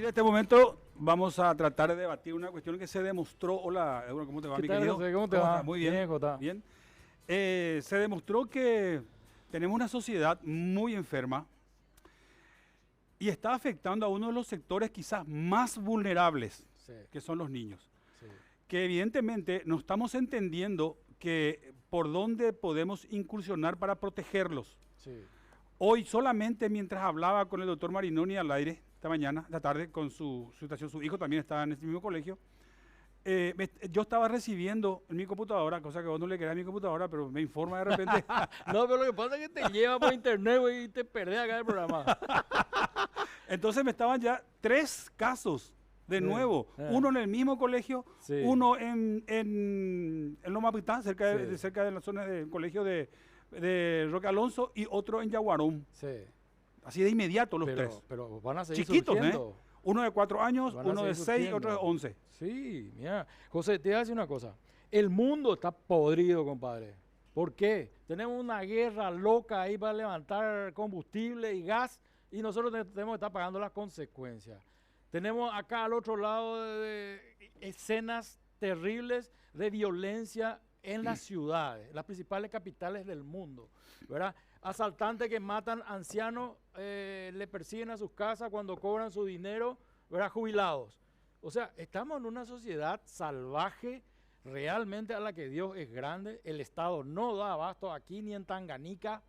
partir de este momento vamos a tratar de debatir una cuestión que se demostró. Hola, Euro, ¿cómo te va, mi querido? ¿Cómo te va? Muy bien. Bien, Jota. Bien. Se demostró que tenemos una sociedad muy enferma y está afectando a uno de los sectores quizás más vulnerables, Sí, que son los niños. sí. Que evidentemente no estamos entendiendo que por dónde podemos incursionar para protegerlos. Sí. Hoy solamente mientras hablaba con el doctor Marinoni al aire, esta mañana, esta tarde, con su situación, su hijo también estaba en ese mismo colegio, yo estaba recibiendo en mi computadora, cosa que vos no le querés a mi computadora, pero me informa de repente. No, pero lo que pasa es que te lleva por internet, güey, y te perdés acá el programa. Entonces me estaban ya 3 casos de nuevo, uno en el mismo colegio, Sí. uno en Loma Pitán, cerca Sí. de la zona del colegio de Roque Alonso, y otro en Yaguarón. Sí. Así de inmediato los 3. Pero van a seguir Chiquitos, surgiendo. Uno de 4 años, Van a uno de seguir 6 y surgiendo. otro de 11. Sí, mira. José, te voy a decir una cosa. El mundo está podrido, compadre. ¿Por qué? Tenemos una guerra loca ahí para levantar combustible y gas y nosotros tenemos que estar pagando las consecuencias. Tenemos acá al otro lado escenas terribles de violencia en las ciudades, las principales capitales del mundo, ¿verdad? Asaltantes que matan ancianos, le persiguen a sus casas cuando cobran su dinero, ¿verdad? Jubilados. O sea, estamos en una sociedad salvaje realmente a la que Dios es grande. El Estado no da abasto aquí ni en Tanganica,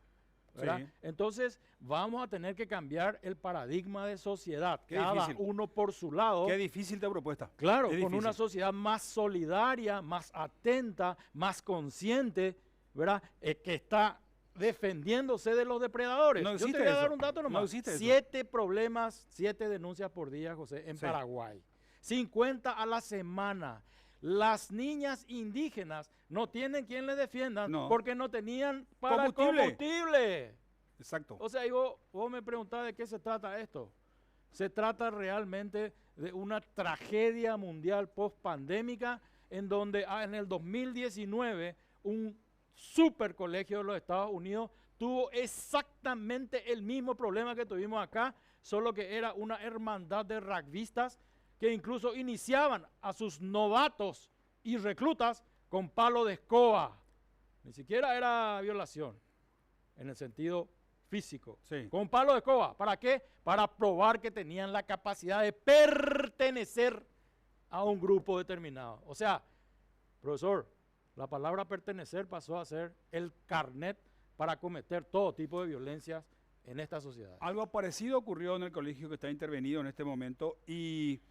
¿verdad? Sí. Entonces vamos a tener que cambiar el paradigma de sociedad, Qué cada difícil. uno por su lado. Qué difícil de propuesta. Claro, Qué con difícil. una sociedad más solidaria, más atenta, más consciente, ¿verdad? Que está defendiéndose de los depredadores. No Yo te existe voy a eso. dar un dato nomás. No existe eso. 7 problemas, 7 denuncias por día, José, en Sí. Paraguay. 50 a la semana. Las niñas indígenas no tienen quien les defienda No. porque no tenían para Combustible. combustible. Exacto. O sea, y vos me preguntás de qué se trata esto. Se trata realmente de una tragedia mundial post-pandémica en donde en el 2019 un super colegio de los Estados Unidos tuvo exactamente el mismo problema que tuvimos acá, solo que era una hermandad de rugbyistas que incluso iniciaban a sus novatos y reclutas con palo de escoba. Ni siquiera era violación en el sentido físico. Sí. Con palo de escoba. ¿Para qué? Para probar que tenían la capacidad de pertenecer a un grupo determinado. O sea, profesor, la palabra pertenecer pasó a ser el carnet para cometer todo tipo de violencias en esta sociedad. Algo parecido ocurrió en el colegio que está intervenido en este momento y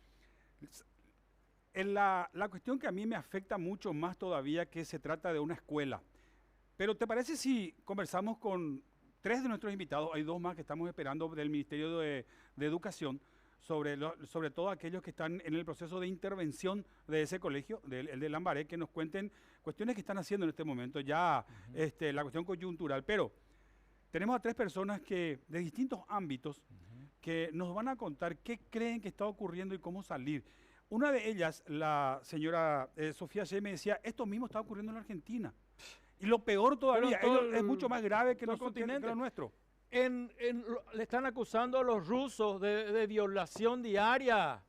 en la cuestión que a mí me afecta mucho más todavía que se trata de una escuela. Pero ¿te parece si conversamos con 3 de nuestros invitados? Hay 2 más que estamos esperando del Ministerio de Educación, sobre todo aquellos que están en el proceso de intervención de ese colegio, el de Lambaré, que nos cuenten cuestiones que están haciendo en este momento, ya la cuestión coyuntural. Pero tenemos a 3 personas que de distintos ámbitos que nos van a contar qué creen que está ocurriendo y cómo salir. Una de ellas, la señora Sofía Shea, me decía, esto mismo está ocurriendo en la Argentina. Y lo peor todavía, es mucho más grave que lo nuestro. Le están acusando a los rusos de violación diaria,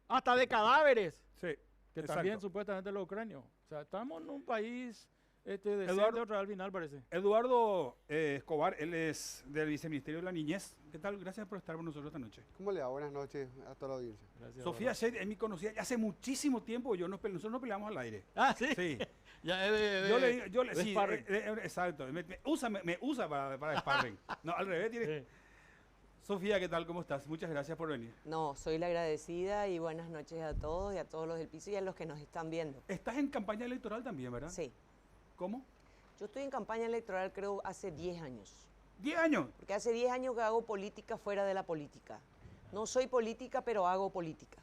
hasta de cadáveres, Sí, que exacto. también supuestamente los ucranios. O sea, estamos en un país decente, Eduardo- otra al final parece. Eduardo Escobar, él es del Viceministerio de la Niñez. ¿Qué tal? Gracias por estar con nosotros esta noche. ¿Cómo le va? Buenas noches a toda la audiencia. Gracias, Sofía Eduardo. Shea es mi conocida, hace muchísimo tiempo nosotros no peleamos al aire. Ah, sí. Sí. Ya es Yo le de sí, sparring. exacto. Me usa para sparring. No, al revés. Sí. Sofía, ¿qué tal? ¿Cómo estás? Muchas gracias por venir. No, soy la agradecida y buenas noches a todos y a todos los del piso y a los que nos están viendo. Estás en campaña electoral también, ¿verdad? Sí, ¿Cómo? yo estoy en campaña electoral creo hace 10 años, 10 años. porque hace 10 años que hago política fuera de la política. No soy política, pero hago política.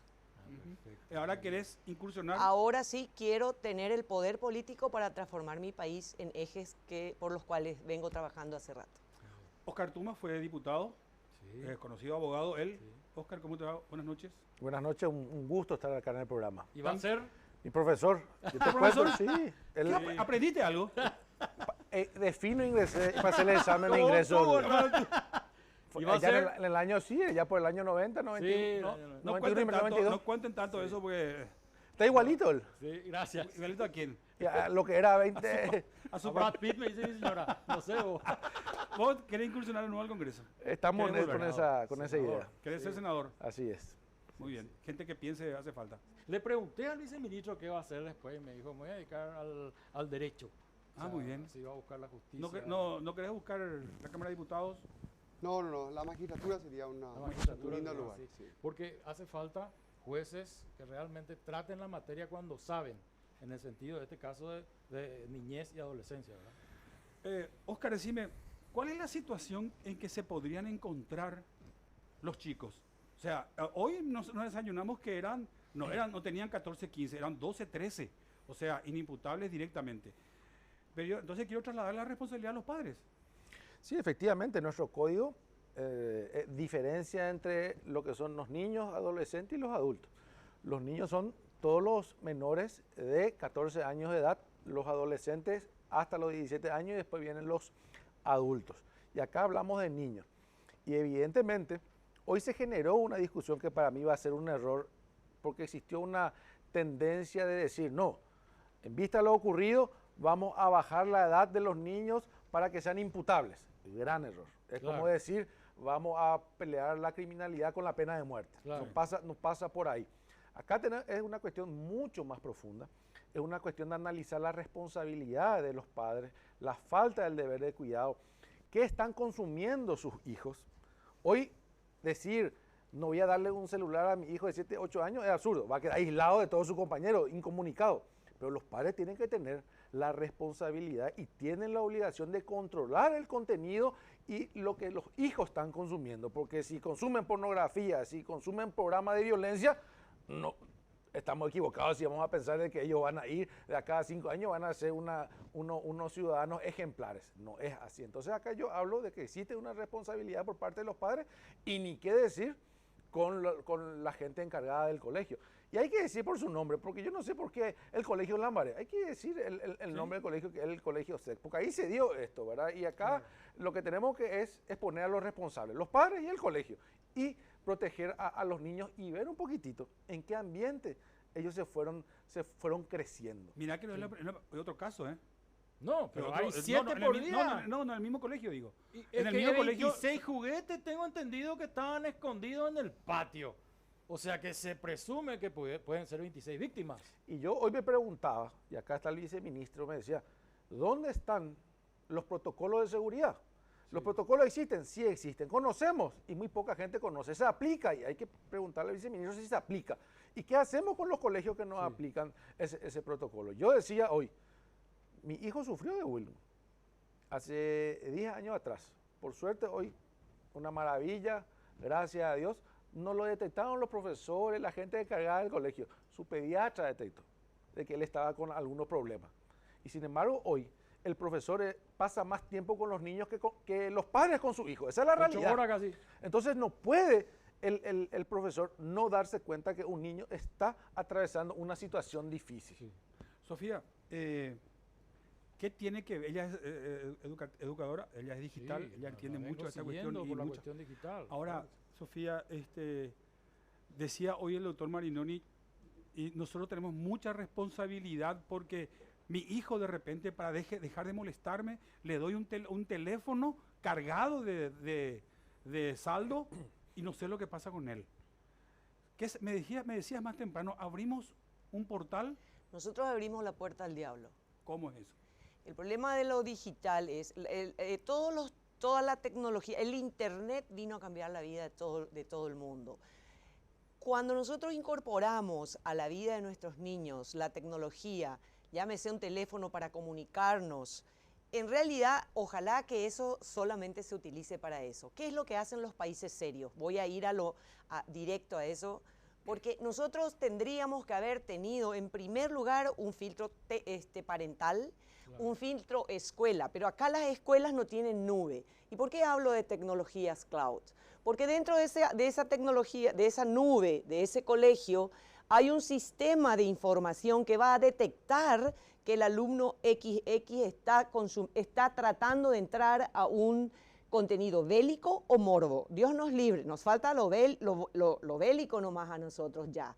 Ahora querés incursionar. Ahora sí quiero tener el poder político para transformar mi país en ejes por los cuales vengo trabajando hace rato. Oscar Tuma fue diputado, Sí. conocido abogado, él. Oscar, ¿cómo te va? Buenas noches. Buenas noches, un gusto estar acá en el programa. Y va a ser Mi profesor, yo te profesor? cuento, sí, él ¿Aprendiste algo? de fino ingresé, pasé el examen de ¿Cómo, ingreso. hermano? Y va a ya ser- en el año, sí, ya por el año 90, 91, Sí, no, no, no. No 91 y cuenten tanto, 92. no cuenten tanto eso porque... Está igualito él. Sí, gracias. ¿Igualito a quién? Ya, lo que era 20. A su A Brad Pitt me dice mi señora. No sé vos. ¿Vos querés incursionar de nuevo al Congreso? Estamos ¿Querés con volver? esa Senador. idea. ¿Querés ser senador? Así es. Muy bien. Gente que piense hace falta. Le pregunté al viceministro qué va a hacer después y me dijo, me voy a dedicar al derecho. Ah, muy bien. Si va a buscar la justicia. ¿No querés buscar la Cámara de Diputados? No, la magistratura sería la un magistratura, lindo ¿verdad? lugar. Sí. Sí. Porque hace falta jueces que realmente traten la materia cuando saben, en el sentido de este caso de niñez y adolescencia, ¿verdad? Óscar, decime, ¿cuál es la situación en que se podrían encontrar los chicos? O sea, hoy nos desayunamos que no tenían 14, 15, eran 12, 13. O sea, inimputables directamente. Pero yo entonces quiero trasladar la responsabilidad a los padres. Sí, efectivamente, nuestro código diferencia entre lo que son los niños, adolescentes y los adultos. Los niños son todos los menores de 14 años de edad, los adolescentes hasta los 17 años y después vienen los adultos. Y acá hablamos de niños. Y evidentemente, hoy se generó una discusión que para mí va a ser un error porque existió una tendencia de decir, no, en vista de lo ocurrido, vamos a bajar la edad de los niños para que sean imputables. Gran error. Es Claro. como decir, vamos a pelear la criminalidad con la pena de muerte. Claro. No pasa por ahí. Acá es una cuestión mucho más profunda. Es una cuestión de analizar la responsabilidad de los padres, la falta del deber de cuidado, qué están consumiendo sus hijos. Hoy decir, no voy a darle un celular a mi hijo de 7, 8 años es absurdo. Va a quedar aislado de todos sus compañeros, incomunicado. Pero los padres tienen que tener la responsabilidad y tienen la obligación de controlar el contenido y lo que los hijos están consumiendo. Porque si consumen pornografía, si consumen programas de violencia, no estamos equivocados si vamos a pensar de que ellos van a ir de acá a 5 años, van a ser unos ciudadanos ejemplares. No es así. Entonces acá yo hablo de que existe una responsabilidad por parte de los padres y ni qué decir con la gente encargada del colegio. Y hay que decir por su nombre, porque yo no sé por qué el colegio Lambaré. Hay que decir el nombre del colegio, que es el colegio SEC, porque ahí se dio esto, ¿verdad? Y acá lo que tenemos que es poner a los responsables, los padres y el colegio, y proteger a los niños y ver un poquitito en qué ambiente ellos se fueron creciendo. Mirá que no es otro caso, ¿eh? No, pero hay No, 7 en el por mi- día. No, en el mismo colegio, digo. Y es En el que mismo colegio... 26 juguetes tengo entendido que estaban escondidos en el patio. O sea que se presume que pueden ser 26 víctimas. Y yo hoy me preguntaba, y acá está el viceministro, me decía, ¿dónde están los protocolos de seguridad? ¿Los protocolos existen? Sí existen, conocemos, y muy poca gente conoce. Se aplica, y hay que preguntarle al viceministro si se aplica. ¿Y qué hacemos con los colegios que no aplican ese protocolo? Yo decía hoy, mi hijo sufrió de bullying hace 10 años atrás. Por suerte hoy, una maravilla, gracias a Dios, no lo detectaron los profesores, la gente encargada del colegio. Su pediatra detectó de que él estaba con algunos problemas. Y sin embargo, hoy el profesor pasa más tiempo con los niños que los padres con su hijo. Esa es la 8 realidad. horas casi. Entonces no puede el profesor no darse cuenta que un niño está atravesando una situación difícil. Sofía, ¿qué tiene que ver? Ella es educadora, ella es digital, Sí, ella la entiende vengo mucho de esta cuestión. siguiendo y por la mucha- cuestión digital. Ahora, Sofía, decía hoy el doctor Marinoni, y nosotros tenemos mucha responsabilidad porque mi hijo de repente, para dejar de molestarme, le doy un teléfono cargado de saldo y no sé lo que pasa con él. Me decías más temprano, abrimos un portal, Nosotros abrimos la puerta al diablo. ¿cómo es eso? El problema de lo digital es toda la tecnología, el Internet vino a cambiar la vida de todo el mundo. Cuando nosotros incorporamos a la vida de nuestros niños la tecnología, llámese un teléfono para comunicarnos, en realidad, ojalá que eso solamente se utilice para eso. ¿Qué es lo que hacen los países serios? Voy a ir directo a eso, porque nosotros tendríamos que haber tenido, en primer lugar, un filtro parental, un filtro escuela, pero acá las escuelas no tienen nube. ¿Y por qué hablo de tecnologías cloud? Porque dentro de esa tecnología, de esa nube, de ese colegio, hay un sistema de información que va a detectar que el alumno XX está tratando de entrar a un contenido bélico o morbo. Dios nos libre, nos falta lo bélico nomás a nosotros ya.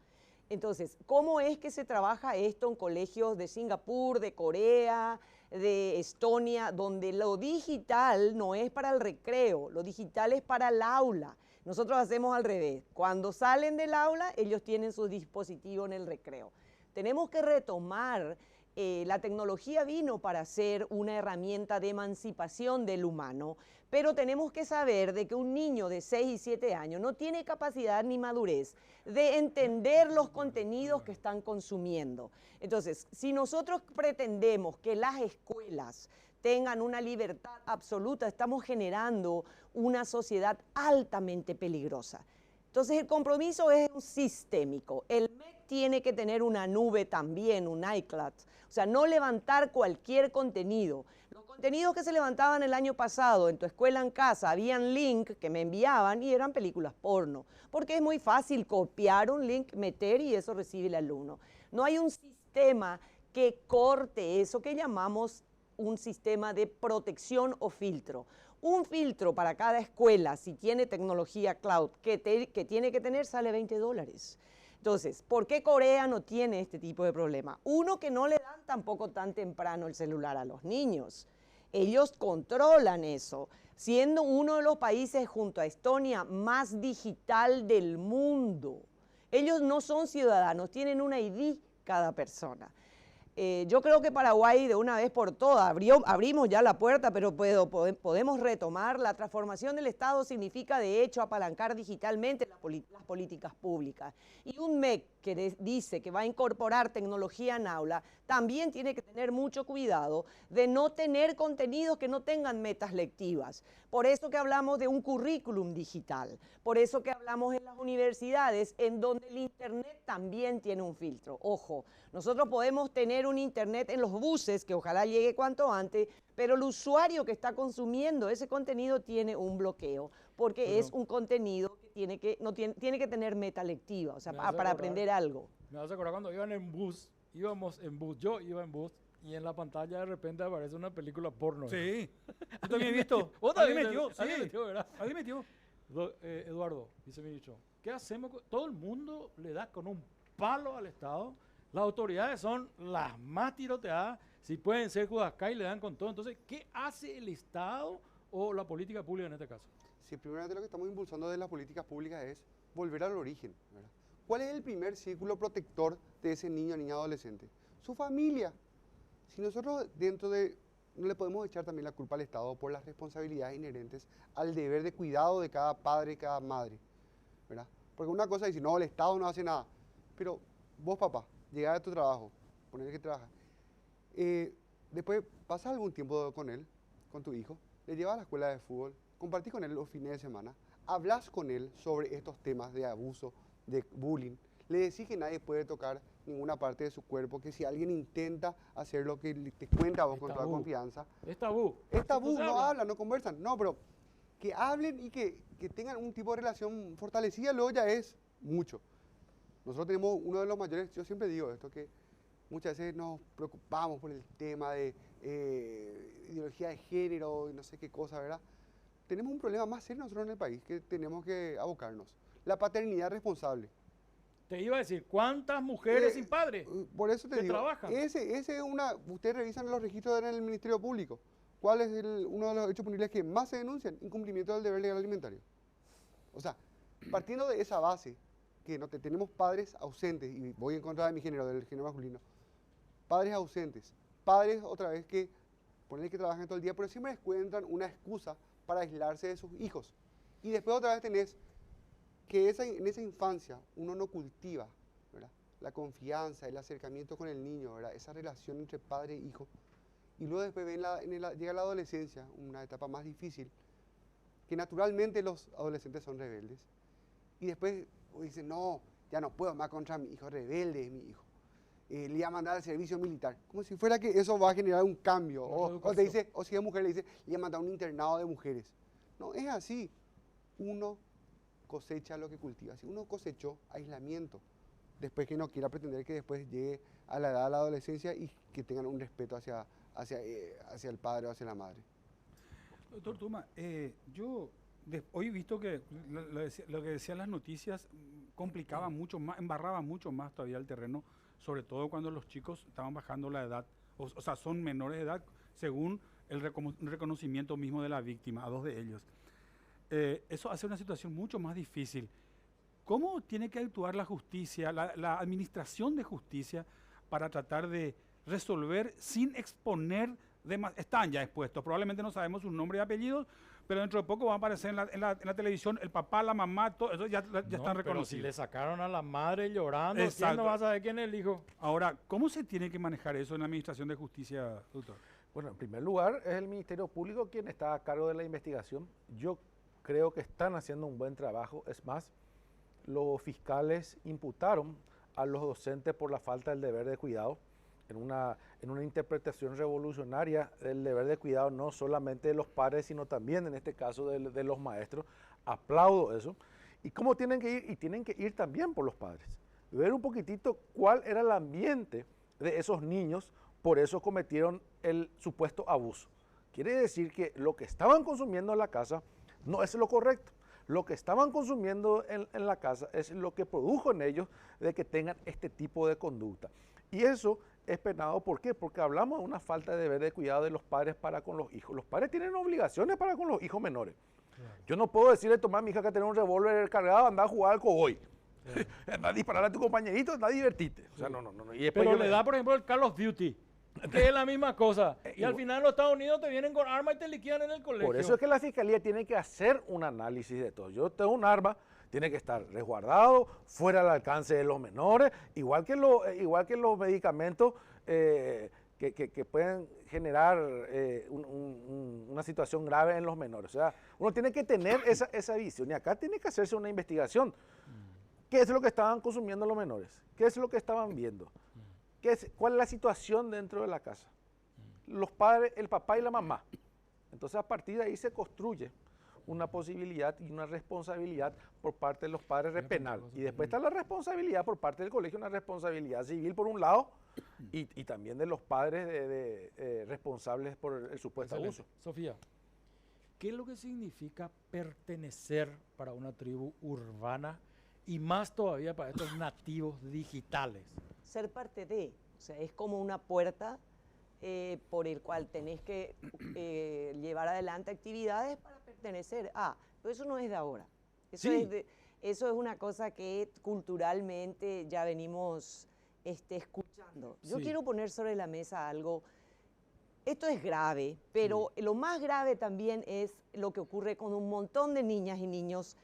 Entonces, ¿cómo es que se trabaja esto en colegios de Singapur, de Corea, de Estonia, donde lo digital no es para el recreo, lo digital es para el aula? Nosotros hacemos al revés. Cuando salen del aula, ellos tienen sus dispositivos en el recreo. Tenemos que retomar, la tecnología vino para ser una herramienta de emancipación del humano, pero tenemos que saber de que un niño de 6 y 7 años no tiene capacidad ni madurez de entender los contenidos que están consumiendo. Entonces, si nosotros pretendemos que las escuelas tengan una libertad absoluta, estamos generando una sociedad altamente peligrosa. Entonces, el compromiso es sistémico. El MEC tiene que tener una nube también, un iCloud. O sea, no levantar cualquier contenido. Los contenidos que se levantaban el año pasado en tu escuela en casa, habían link que me enviaban y eran películas porno. Porque es muy fácil copiar un link, meter y eso recibe el alumno. No hay un sistema que corte eso que llamamos un sistema de protección o filtro. Un filtro para cada escuela, si tiene tecnología cloud, que tiene que tener, sale $20. Entonces, ¿por qué Corea no tiene este tipo de problema? Uno, que no le dan tampoco tan temprano el celular a los niños. Ellos controlan eso, siendo uno de los países junto a Estonia más digital del mundo. Ellos no son ciudadanos, tienen un ID cada persona. Yo creo que Paraguay de una vez por todas abrimos ya la puerta, pero podemos retomar. La transformación del Estado significa de hecho apalancar digitalmente las políticas públicas. Y un MEC que dice que va a incorporar tecnología en aula, también tiene que tener mucho cuidado de no tener contenidos que no tengan metas lectivas. Por eso que hablamos de un currículum digital, por eso que hablamos en las universidades, en donde el Internet también tiene un filtro. Ojo, nosotros podemos tener un Internet en los buses, que ojalá llegue cuanto antes, pero el usuario que está consumiendo ese contenido tiene un bloqueo, porque es un contenido que tiene que tener meta lectiva, o sea, para aprender algo. Me vas a acordar cuando íbamos en bus, yo iba en bus, y en la pantalla de repente aparece una película porno. Sí, yo también he visto. ¿Vos Alguien también? metió, sí. Alguien metió, ¿verdad? Alguien metió. Eduardo, viceministro, ¿qué hacemos? Todo el mundo le da con un palo al Estado. Las autoridades son las más tiroteadas. Si pueden ser Judascay, le dan con todo. Entonces, ¿qué hace el Estado o la política pública en este caso? Sí, primeramente lo que estamos impulsando de las políticas públicas es volver al origen, ¿verdad? ¿Cuál es el primer círculo protector de ese niño, niña, adolescente? Su familia. Si nosotros no le podemos echar también la culpa al Estado por las responsabilidades inherentes al deber de cuidado de cada padre y cada madre, ¿verdad? Porque una cosa es decir, no, el Estado no hace nada, pero vos, papá, llegás a tu trabajo, poner que trabajas, después pasas algún tiempo con él, con tu hijo, le llevas a la escuela de fútbol, compartís con él los fines de semana, hablas con él sobre estos temas de abuso, de bullying, le decís que nadie puede tocar ninguna parte de su cuerpo, que si alguien intenta hacer lo que te cuenta a vos con toda confianza. Es tabú. Es tabú, no hablan, no conversan. No, pero que hablen y que tengan un tipo de relación fortalecida, luego ya es mucho. Nosotros tenemos uno de los mayores, yo siempre digo esto, que muchas veces nos preocupamos por el tema de ideología de género y no sé qué cosa, ¿verdad? Tenemos un problema más serio nosotros en el país que tenemos que abocarnos. La paternidad responsable. Te iba a decir, ¿cuántas mujeres sin padre por eso te que digo, trabajan? Ese es ustedes revisan los registros en el Ministerio Público. ¿Cuál es uno de los hechos punibles que más se denuncian? Incumplimiento del deber legal alimentario. O sea, partiendo de esa base, que tenemos padres ausentes, y voy en contra de mi género, del género masculino, padres ausentes, padres otra vez que ponen que trabajan todo el día, pero siempre encuentran una excusa para aislarse de sus hijos. Y después otra vez tenés que en esa infancia uno no cultiva, ¿verdad?, la confianza, el acercamiento con el niño, ¿verdad?, esa relación entre padre e hijo. Y luego después llega la adolescencia, una etapa más difícil, que naturalmente los adolescentes son rebeldes. Y después dicen, no, ya no puedo más contra mi hijo, rebelde es mi hijo. Le voy a mandar al servicio militar. Como si fuera que eso va a generar un cambio. O si es mujer, le dice, le voy a mandar a un internado de mujeres. No, es así. Uno cosecha lo que cultiva. Si uno cosechó aislamiento, después que no quiera pretender que después llegue a la edad de la adolescencia y que tengan un respeto hacia el padre o hacia la madre. Doctor Tuma, yo hoy he visto que lo que decían las noticias complicaba mucho más, embarraba mucho más todavía el terreno, sobre todo cuando los chicos estaban bajando la edad, o sea, son menores de edad según el reconocimiento mismo de la víctima, a dos de ellos. Eso hace una situación mucho más difícil. ¿Cómo tiene que actuar la justicia, la administración de justicia, para tratar de resolver sin exponer están ya expuestos, probablemente no sabemos sus nombres y apellidos, pero dentro de poco va a aparecer en la televisión el papá, la mamá, todo eso ya están Pero si reconocidos. le sacaron a la madre llorando, ¿quién Exacto. no va a saber quién es el hijo? Ahora, ¿cómo se tiene que manejar eso en la administración de justicia, doctor? Bueno, en primer lugar, es el Ministerio Público quien está a cargo de la investigación. Yo creo que están haciendo un buen trabajo. Es más, los fiscales imputaron a los docentes por la falta del deber de cuidado en una interpretación revolucionaria del deber de cuidado, no solamente de los padres, sino también en este caso de los maestros. Aplaudo eso. ¿Y cómo tienen que ir? Y tienen que ir también por los padres. Ver un poquitito cuál era el ambiente de esos niños, por eso cometieron el supuesto abuso. Quiere decir que lo que estaban consumiendo en la casa no es lo correcto. Lo que estaban consumiendo en la casa es lo que produjo en ellos de que tengan este tipo de conducta. Y eso es penado, ¿por qué? Porque hablamos de una falta de deber de cuidado de los padres para con los hijos. Los padres tienen obligaciones para con los hijos menores. Claro. Yo no puedo decirle, tomar a mi hija que tiene un revólver cargado, anda a jugar al cowboy. Claro. Anda a disparar a tu compañerito, anda a divertirte. O sea, no. Y pero le da, por ejemplo, el Call of Duty, que es la misma cosa. Y al final en los Estados Unidos te vienen con armas y te liquidan en el colegio. Por eso es que la Fiscalía tiene que hacer un análisis de todo. Yo tengo un arma, tiene que estar resguardado, fuera del alcance de los menores, igual que los medicamentos que pueden generar una situación grave en los menores. O sea, uno tiene que tener esa visión y acá tiene que hacerse una investigación. ¿Qué es lo que estaban consumiendo los menores? ¿Qué es lo que estaban viendo? ¿Cuál es la situación dentro de la casa? Los padres, el papá y la mamá. Entonces a partir de ahí se construye una posibilidad y una responsabilidad por parte de los padres penal. Y después está la responsabilidad por parte del colegio, una responsabilidad civil por un lado y también de los padres responsables por el supuesto abuso. Sofía, ¿qué es lo que significa pertenecer para una tribu urbana y más todavía para estos nativos digitales? Ser parte de, o sea, es como una puerta por el cual tenés que llevar adelante actividades para pertenecer a, pero eso no es de ahora. Eso, sí. Eso es una cosa que culturalmente ya venimos escuchando. Yo quiero poner sobre la mesa algo, esto es grave, pero lo más grave también es lo que ocurre con un montón de niñas y niños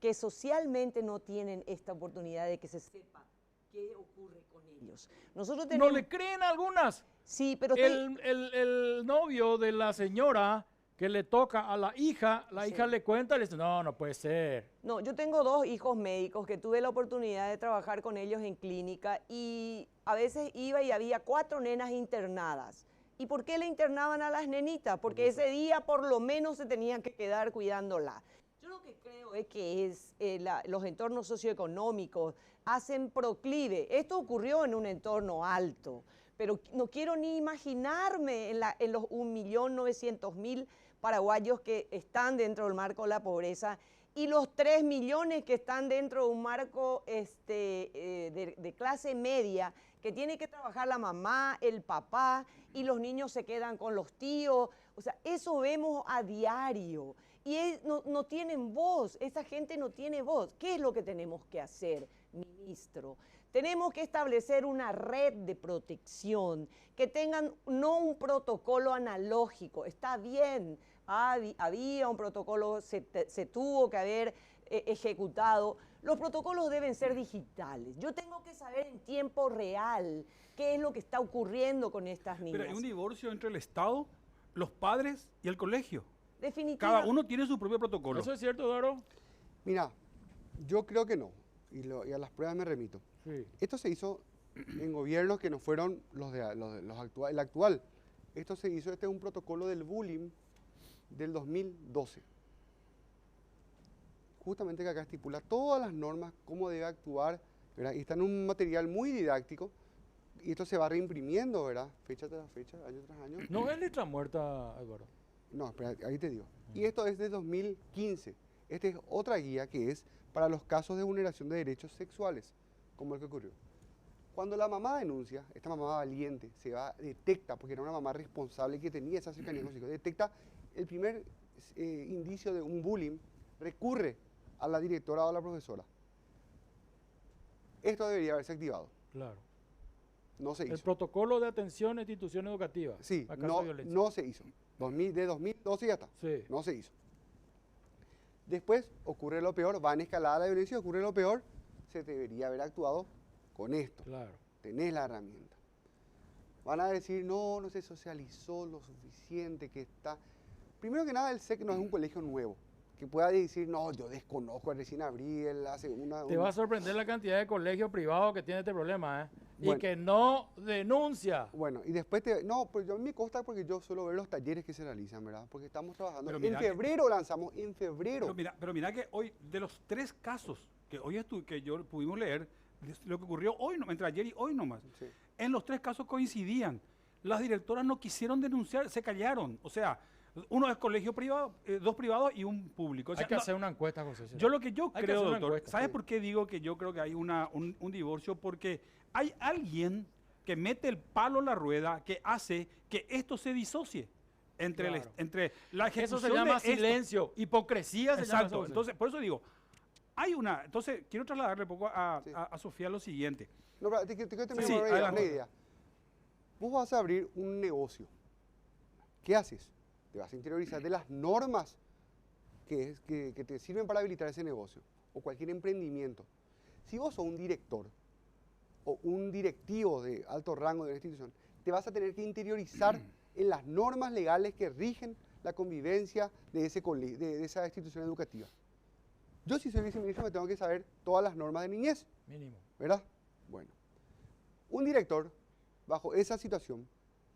que socialmente no tienen esta oportunidad de que se sepa qué ocurre con ellos. Nosotros tenemos... ¿No le creen algunas? Sí, pero... El novio de la señora que le toca a la hija le cuenta y le dice, no puede ser. No, yo tengo 2 hijos médicos que tuve la oportunidad de trabajar con ellos en clínica y a veces iba y había 4 nenas internadas. ¿Y por qué le internaban a las nenitas? Porque ese día por lo menos se tenían que quedar cuidándola. Yo lo que creo es que los entornos socioeconómicos hacen proclive. Esto ocurrió en un entorno alto, pero no quiero ni imaginarme en los 1.900.000 paraguayos que están dentro del marco de la pobreza y los 3 millones que están dentro de un marco de clase media, que tiene que trabajar la mamá, el papá, y los niños se quedan con los tíos. O sea, eso vemos a diario. Y no tienen voz, esa gente no tiene voz. ¿Qué es lo que tenemos que hacer, ministro? Tenemos que establecer una red de protección, que tengan no un protocolo analógico. Está bien, había un protocolo, se tuvo que haber ejecutado. Los protocolos deben ser digitales. Yo tengo que saber en tiempo real qué es lo que está ocurriendo con estas niñas. Pero hay un divorcio entre el Estado, los padres y el colegio. Definitivamente. Cada uno tiene su propio protocolo. ¿Eso es cierto, Daro? Mira, yo creo que no, y a las pruebas me remito. Sí. Esto se hizo en gobiernos que no fueron el actual. Esto se hizo, este es un protocolo del bullying del 2012. Justamente que acá estipula todas las normas, cómo debe actuar, ¿verdad? Y está en un material muy didáctico, y esto se va reimprimiendo, ¿verdad? Fecha tras fecha, año tras año. ¿No es letra muerta, Álvaro? No, espera, ahí te digo. Y esto es de 2015. Esta es otra guía que es para los casos de vulneración de derechos sexuales, como el que ocurrió. Cuando la mamá denuncia, esta mamá valiente, detecta, porque era una mamá responsable que tenía esa cercanía con sus hijos, detecta el primer indicio de un bullying, recurre a la directora o a la profesora. Esto debería haberse activado. Claro. No se El hizo. protocolo de atención a institución educativa. Sí, a caso no, de violencia. no se hizo. De 2012 ya está. Sí. No se hizo. Después ocurre lo peor, va en escalada la violencia, ocurre lo peor, se debería haber actuado con esto. Claro. Tenés la herramienta. Van a decir, no, no se socializó lo suficiente, que está... Primero que nada, el SEC no es un colegio nuevo, que pueda decir, no, yo desconozco, recién abrí, él hace Te va a sorprender la cantidad de colegios privados que tiene este problema, ¿eh? Bueno. Y que no denuncia. Bueno, y después no, pues yo a mí me consta porque yo suelo ver los talleres que se realizan, ¿verdad? Porque estamos trabajando. Pero En mira que- febrero lanzamos, en febrero. Pero mira que hoy, de los 3 casos que hoy que yo pudimos leer, lo que ocurrió hoy, entre ayer y hoy nomás, Sí. en los 3 casos coincidían. Las directoras no quisieron denunciar, se callaron. O sea, uno es colegio privado, 2 privados y un público. O sea, Hay que no- hacer una encuesta, José. Yo lo que yo Hay que creo, hacer una doctor, encuesta, ¿sabes sí. por qué digo que yo creo que hay un divorcio? Porque hay alguien que mete el palo en la rueda que hace que esto se disocie entre, Claro. entre la Eso ejecución se llama de esto. silencio, hipocresía se llama eso, Exacto. José. Entonces, por eso digo, hay una... Entonces, quiero trasladarle un poco Sí. a Sofía lo siguiente. No, pero te quiero terminar Sí, una idea, adelante. una idea. Vos vas a abrir un negocio. ¿Qué haces? Te vas a interiorizar de las normas que te sirven para habilitar ese negocio o cualquier emprendimiento. Si vos sos un director o un directivo de alto rango de una institución, te vas a tener que interiorizar en las normas legales que rigen la convivencia de de esa institución educativa. Yo, si soy viceministro, me tengo que saber todas las normas de niñez, Mínimo. ¿verdad? Bueno, un director, bajo esa situación,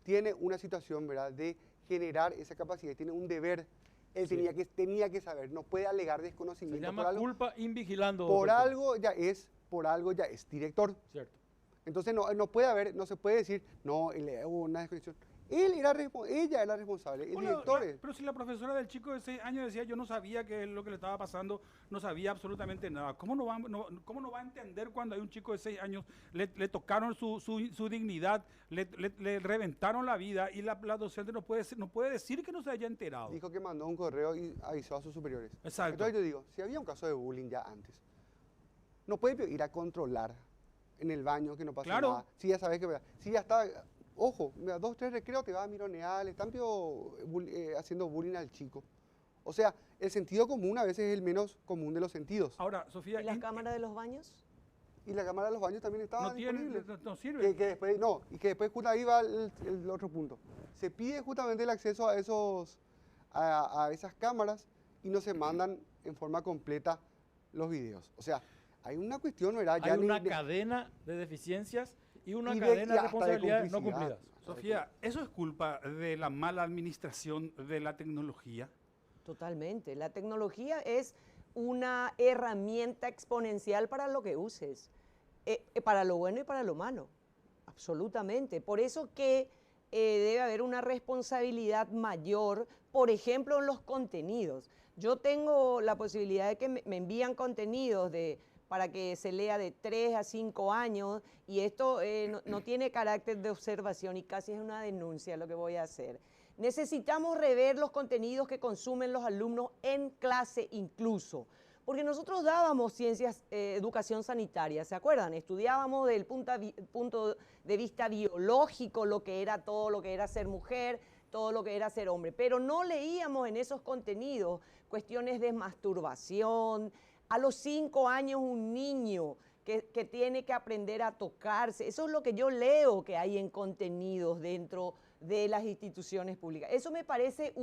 tiene una situación, ¿verdad?, de generar esa capacidad, tiene un deber. Él Sí. tenía que saber, no puede alegar Se desconocimiento. llama culpa invigilando. Por doctor. algo ya es director. Cierto. Entonces no se puede decir, no, hubo una desconexión. Ella era responsable, el Bueno, director es. pero si la profesora del chico de 6 años decía, yo no sabía qué es lo que le estaba pasando, no sabía absolutamente nada. ¿Cómo no va a entender cuando hay un chico de 6 años, le tocaron su dignidad, le reventaron la vida y la docente no puede decir que no se haya enterado? Dijo que mandó un correo y avisó a sus superiores. Exacto. Entonces yo digo, si había un caso de bullying ya antes, no puede ir a controlar en el baño que no pasa Claro. nada. Si ya sabes que, si ya está, ojo, mira, 2, 3 recreos te va a mironear, le están haciendo bullying al chico. O sea, el sentido común a veces es el menos común de los sentidos. Ahora, Sofía, ¿Y las cámaras de los baños? Y la cámara de los baños también estaba no tiene, disponible. no sirve. Y que después justo ahí va el otro punto. Se pide justamente el acceso a esas cámaras y no se mandan en forma completa los videos. O sea, hay una cuestión, ¿verdad? Hay una cadena de deficiencias y una y cadena de hasta responsabilidades no complicidad. cumplidas. Sofía, ¿eso es culpa de la mala administración de la tecnología? Totalmente. La tecnología es una herramienta exponencial para lo que uses, para lo bueno y para lo malo. Absolutamente. Por eso que debe haber una responsabilidad mayor, por ejemplo, en los contenidos. Yo tengo la posibilidad de que me envían contenidos para que se lea de 3 a 5 años y esto no tiene carácter de observación y casi es una denuncia lo que voy a hacer. Necesitamos rever los contenidos que consumen los alumnos en clase incluso, porque nosotros dábamos educación sanitaria, ¿se acuerdan? Estudiábamos desde el punto de vista biológico todo lo que era ser mujer, todo lo que era ser hombre, pero no leíamos en esos contenidos cuestiones de masturbación. A los 5 años un niño que tiene que aprender a tocarse, eso es lo que yo leo que hay en contenidos dentro de las instituciones públicas. Eso me parece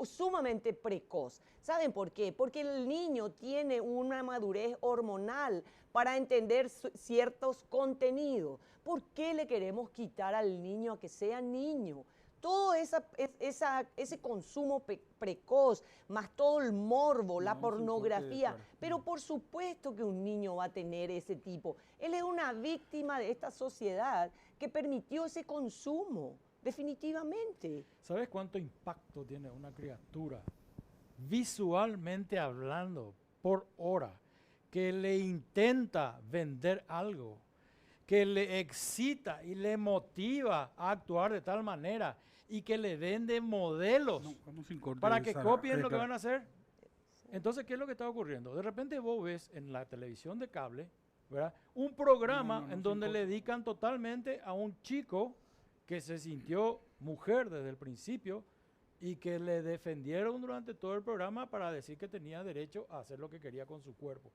sumamente precoz. ¿Saben por qué? Porque el niño tiene una madurez hormonal para entender ciertos contenidos. ¿Por qué le queremos quitar al niño a que sea niño? Todo ese consumo precoz, más todo el morbo, la No, pornografía. 50 de Pero por supuesto que un niño va a tener ese tipo. Él es una víctima de esta sociedad que permitió ese consumo definitivamente. ¿Sabes cuánto impacto tiene una criatura visualmente hablando por hora que le intenta vender algo, que le excita y le motiva a actuar de tal manera y que le vende modelos No, vamos sin corte, para que Sara. copien lo que Claro. van a hacer? Entonces, ¿qué es lo que está ocurriendo? De repente vos ves en la televisión de cable, ¿verdad?, un programa No, en sin donde le corte. dedican totalmente a un chico que se sintió mujer desde el principio y que le defendieron durante todo el programa para decir que tenía derecho a hacer lo que quería con su cuerpo.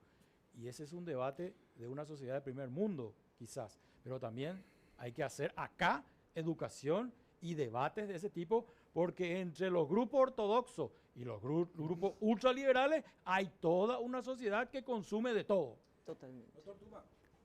Y ese es un debate de una sociedad de primer mundo, quizás. Pero también hay que hacer acá educación y debates de ese tipo, porque entre los grupos ortodoxos y los grupos ultraliberales hay toda una sociedad que consume de todo. Totalmente.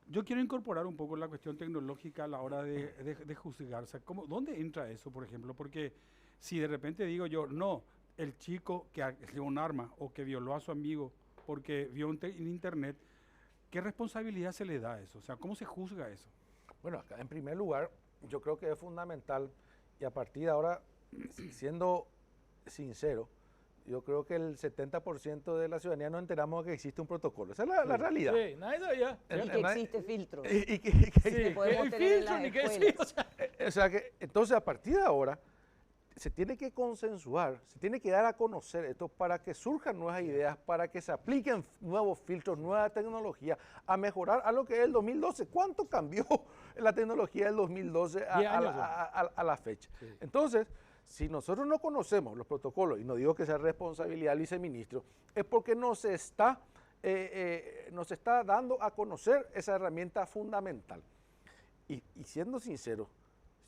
Yo quiero incorporar un poco la cuestión tecnológica a la hora de juzgar. O sea, ¿dónde entra eso, por ejemplo? Porque si de repente digo yo, no, el chico que llevó un arma o que violó a su amigo porque vio en internet, ¿qué responsabilidad se le da a eso? O sea, ¿cómo se juzga eso? Bueno, acá en primer lugar, yo creo que es fundamental, y a partir de ahora, siendo sincero, yo creo que el 70% de la ciudadanía no enteramos de que existe un protocolo. Esa es la realidad. Sí, nadie sabía. Y que existe filtros. Y que- Sí, podemos que hay tener en filtros, las ni que sí, escuelas. o sea, O sea que, entonces, a partir de ahora, se tiene que consensuar, se tiene que dar a conocer esto para que surjan nuevas ideas, para que se apliquen nuevos filtros, nueva tecnología, a mejorar a lo que es el 2012. ¿Cuánto cambió la tecnología del 2012 10 años ya. a la fecha? Sí. Entonces, si nosotros no conocemos los protocolos, y no digo que sea responsabilidad del viceministro, es porque nos está dando a conocer esa herramienta fundamental. Y siendo sincero,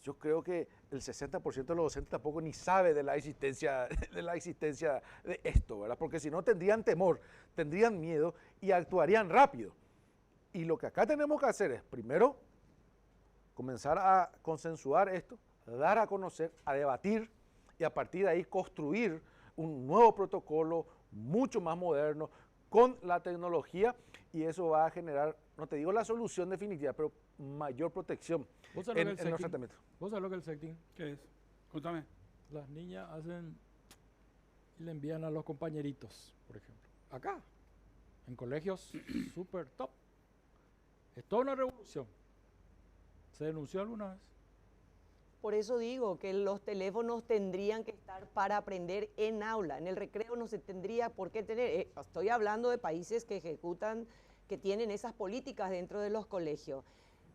yo creo que el 60% de los docentes tampoco ni sabe de la existencia de esto, ¿verdad? Porque si no tendrían temor, tendrían miedo y actuarían rápido. Y lo que acá tenemos que hacer es, primero, comenzar a consensuar esto, a dar a conocer, a debatir y a partir de ahí construir un nuevo protocolo mucho más moderno con la tecnología, y eso va a generar, no te digo la solución definitiva, pero mayor protección ¿Vos sabés lo que es en el los sexting? tratamientos. ¿Vos sabés lo que es el sexting? ¿Qué es? Contame. Las niñas hacen y le envían a los compañeritos, por ejemplo. Acá, en colegios súper top. Es toda una revolución. ¿Se denunció alguna vez? Por eso digo que los teléfonos tendrían que estar para aprender en aula. En el recreo no se tendría por qué tener. Estoy hablando de países que ejecutan, que tienen esas políticas dentro de los colegios.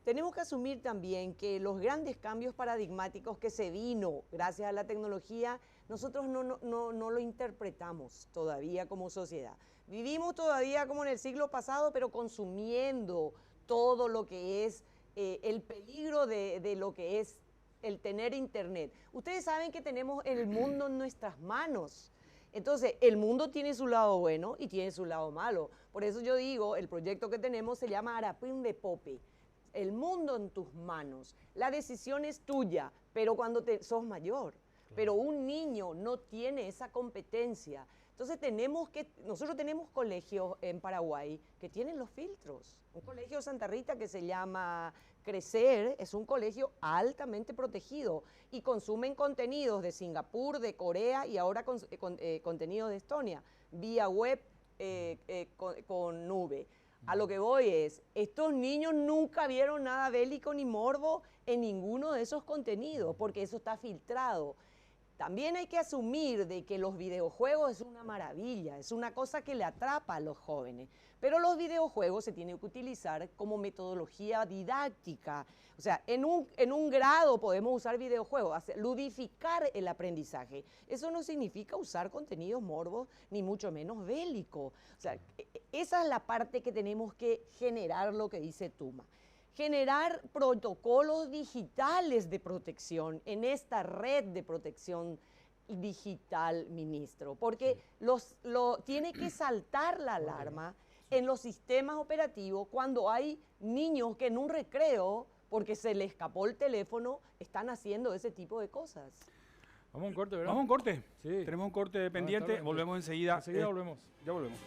Tenemos que asumir también que los grandes cambios paradigmáticos que se vino gracias a la tecnología, nosotros no lo interpretamos todavía como sociedad. Vivimos todavía como en el siglo pasado, pero consumiendo todo lo que es el peligro de lo que es el tener internet. Ustedes saben que tenemos el mundo en nuestras manos. Entonces, el mundo tiene su lado bueno y tiene su lado malo. Por eso yo digo, el proyecto que tenemos se llama Arapín de Pope. El mundo en tus manos. La decisión es tuya, pero cuando sos mayor. Pero un niño no tiene esa competencia. Entonces nosotros tenemos colegios en Paraguay que tienen los filtros. Un colegio de Santa Rita que se llama Crecer es un colegio altamente protegido y consumen contenidos de Singapur, de Corea y ahora contenidos de Estonia, vía web con nube. A lo que voy es, estos niños nunca vieron nada bélico ni morbo en ninguno de esos contenidos, porque eso está filtrado. También hay que asumir de que los videojuegos es una maravilla, es una cosa que le atrapa a los jóvenes, pero los videojuegos se tienen que utilizar como metodología didáctica. O sea, en un grado podemos usar videojuegos, ludificar el aprendizaje. Eso no significa usar contenidos morbos, ni mucho menos bélicos. O sea, esa es la parte que tenemos que generar, lo que dice Tuma. Generar protocolos digitales de protección en esta red de protección digital, ministro, porque tiene que saltar la alarma en los sistemas operativos cuando hay niños que en un recreo, porque se les escapó el teléfono, están haciendo ese tipo de cosas. Vamos a un corte, ¿verdad? Vamos a un corte. Sí. Tenemos un corte pendiente. bien. Volvemos enseguida. Enseguida volvemos. Ya volvemos.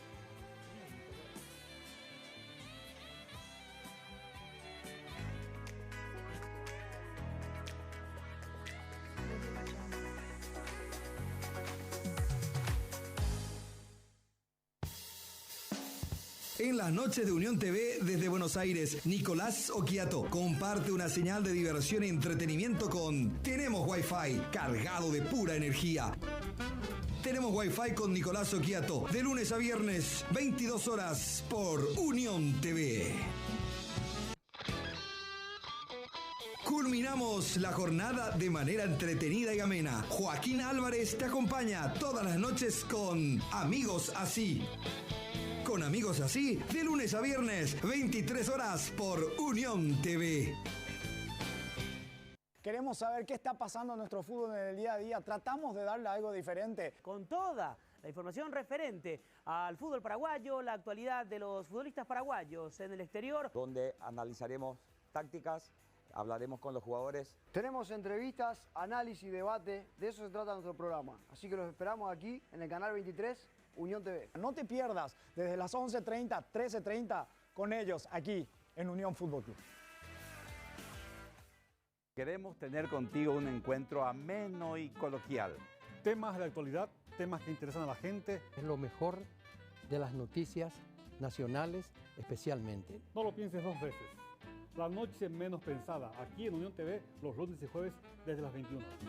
En las noches de Unión TV desde Buenos Aires, Nicolás Occhiato comparte una señal de diversión y entretenimiento con Tenemos Wi-Fi, cargado de pura energía. Tenemos Wi-Fi con Nicolás Occhiato, de lunes a viernes, 22 horas, por Unión TV. Culminamos la jornada de manera entretenida y amena. Joaquín Álvarez te acompaña todas las noches con Amigos Así. Con Amigos Así, de lunes a viernes, 23 horas, por Unión TV. Queremos saber qué está pasando en nuestro fútbol en el día a día. Tratamos de darle algo diferente. Con toda la información referente al fútbol paraguayo, la actualidad de los futbolistas paraguayos en el exterior. Donde analizaremos tácticas, hablaremos con los jugadores. Tenemos entrevistas, análisis, debate, de eso se trata nuestro programa. Así que los esperamos aquí en el canal 23, Unión TV. No te pierdas desde las 11:30, 13:30 con ellos aquí en Unión Fútbol Club. Queremos tener contigo un encuentro ameno y coloquial. Temas de actualidad, temas que interesan a la gente. Es lo mejor de las noticias nacionales especialmente. No lo pienses dos veces. La noche menos pensada, aquí en Unión TV, los lunes y jueves desde las 21 horas.